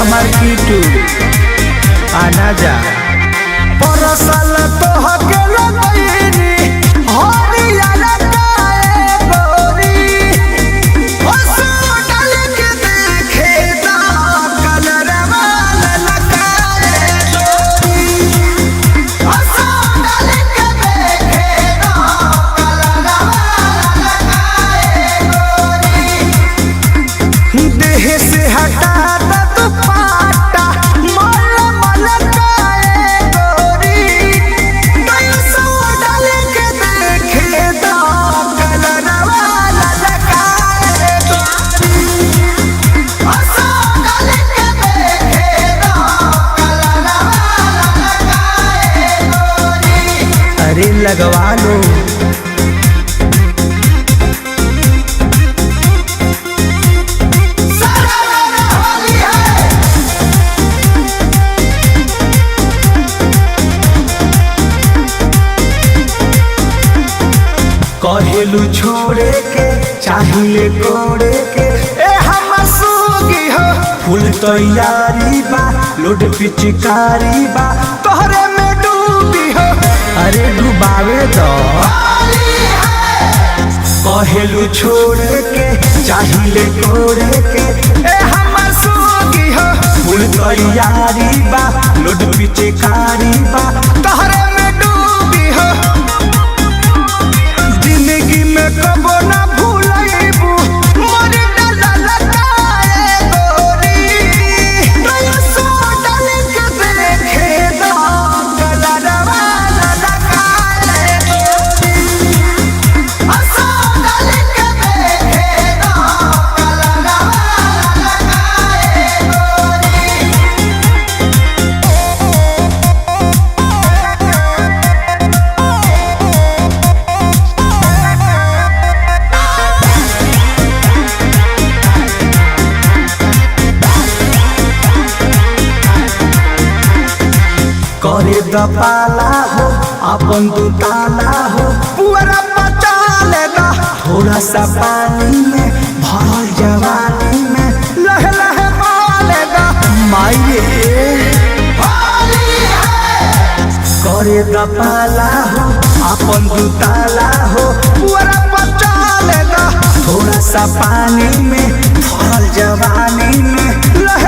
हमार कीटू आना जा परसल तो हकेल गईनी हरियाला काए गोरी हसू डाल के देखे दा कलरवा ललकाए गोरी हसू डाल के देखे दा कलरवा ललकाए गोरी देह से हटा दा दुपट्टा मल मल काए गोरी पैसा डाल के देखे दा कलरवा ललकाए गोरी हसू डाल के देखे दा कलरवा ललकाए गोरी। अरे लगवा लो कहेलू छोड़े के चाहिए कोड़े के ए हम सूगी हो फुल तैयारी बा लोड पिचकारी बा तोहरे में डूबी हो अरे डुबावे तो कहेलू छोड़े के चाहिए कोड़े के ए हम सूगी हो फुल तैयारी बा लोड पिचकारी बा तोहरे में डूबी हो जिंदगी में कबो ना भूलैबू मोर डाला लताए गोरी पैसा डाल के देखे दा कलरवा ललकाए गोरी हसू डाल के देखे दा कलरवा ललकाए गोरी। करे दपाला हो अपन दुताला हो पूरा पचा लेगा थोड़ा सा पानी में भरल जवानी में लहे लहे मालेगा माइये होली है करे दपाला हो अपन दुताला हो पूरा पचा लेगा थोड़ा सा पानी में भरल जवानी में लहे